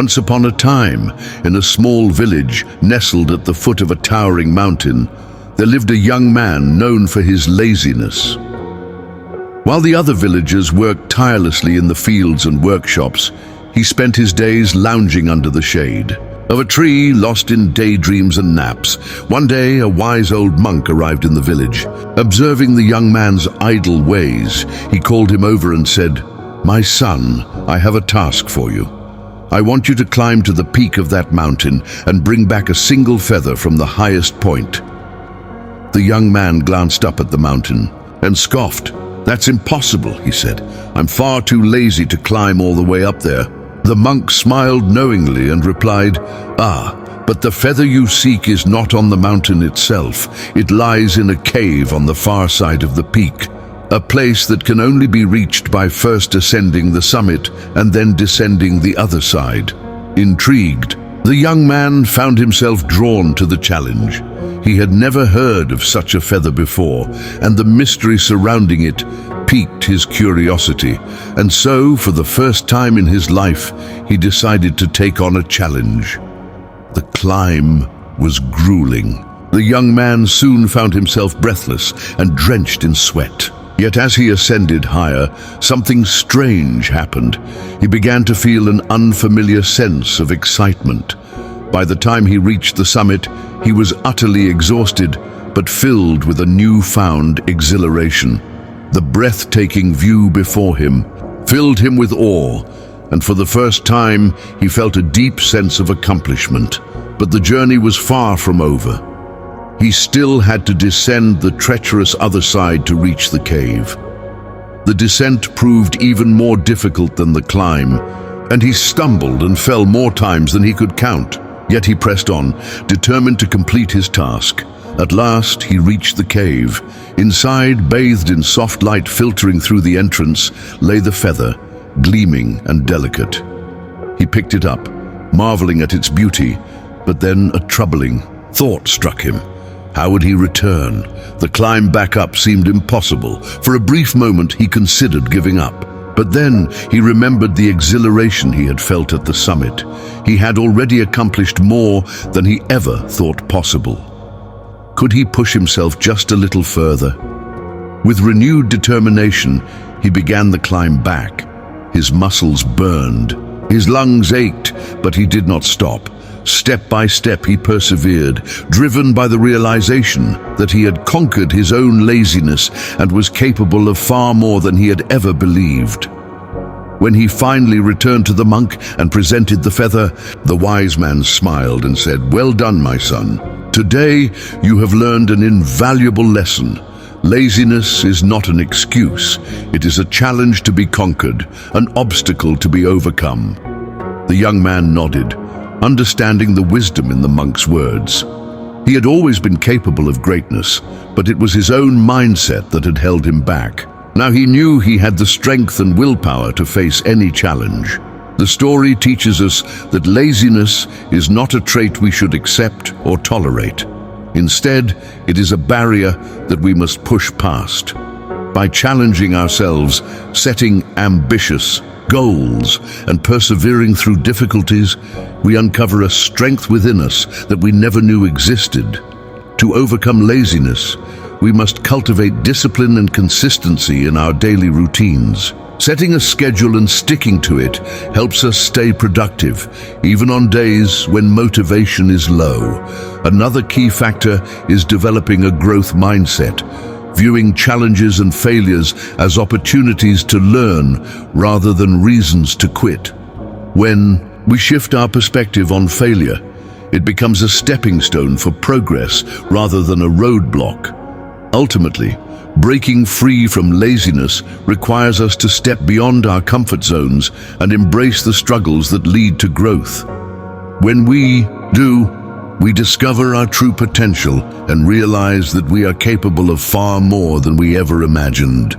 Once upon a time, in a small village nestled at the foot of a towering mountain, there lived a young man known for his laziness. While the other villagers worked tirelessly in the fields and workshops, he spent his days lounging under the shade of a tree, lost in daydreams and naps. One day, a wise old monk arrived in the village. Observing the young man's idle ways, he called him over and said, "My son, I have a task for you. I want you to climb to the peak of that mountain and bring back a single feather from the highest point." The young man glanced up at the mountain and scoffed. "That's impossible," he said. "I'm far too lazy to climb all the way up there." The monk smiled knowingly and replied, "But the feather you seek is not on the mountain itself. It lies in a cave on the far side of the peak, a place that can only be reached by first ascending the summit and then descending the other side." Intrigued, the young man found himself drawn to the challenge. He had never heard of such a feather before, and the mystery surrounding it piqued his curiosity. And so, for the first time in his life, he decided to take on a challenge. The climb was grueling. The young man soon found himself breathless and drenched in sweat. Yet as he ascended higher, something strange happened. He began to feel an unfamiliar sense of excitement. By the time he reached the summit, he was utterly exhausted, but filled with a newfound exhilaration. The breathtaking view before him filled him with awe, and for the first time he felt a deep sense of accomplishment. But the journey was far from over. He still had to descend the treacherous other side to reach the cave. The descent proved even more difficult than the climb, and he stumbled and fell more times than he could count. Yet he pressed on, determined to complete his task. At last, he reached the cave. Inside, bathed in soft light filtering through the entrance, lay the feather, gleaming and delicate. He picked it up, marveling at its beauty, but then a troubling thought struck him. How would he return? The climb back up seemed impossible. For a brief moment, he considered giving up. But then he remembered the exhilaration he had felt at the summit. He had already accomplished more than he ever thought possible. Could he push himself just a little further? With renewed determination, he began the climb back. His muscles burned. His lungs ached, but he did not stop. Step by step he persevered, driven by the realization that he had conquered his own laziness and was capable of far more than he had ever believed. When he finally returned to the monk and presented the feather, the wise man smiled and said, "Well done, my son. Today you have learned an invaluable lesson. Laziness is not an excuse. It is a challenge to be conquered, an obstacle to be overcome." The young man nodded, understanding the wisdom in the monk's words. He had always been capable of greatness, but it was his own mindset that had held him back. Now he knew he had the strength and willpower to face any challenge. The story teaches us that laziness is not a trait we should accept or tolerate. Instead, it is a barrier that we must push past. By challenging ourselves, setting ambitious goals, and persevering through difficulties, we uncover a strength within us that we never knew existed. To overcome laziness, we must cultivate discipline and consistency in our daily routines. Setting a schedule and sticking to it helps us stay productive, even on days when motivation is low. Another key factor is developing a growth mindset, viewing challenges and failures as opportunities to learn rather than reasons to quit. When we shift our perspective on failure, it becomes a stepping stone for progress rather than a roadblock. Ultimately, breaking free from laziness requires us to step beyond our comfort zones and embrace the struggles that lead to growth. When we do, we discover our true potential and realize that we are capable of far more than we ever imagined.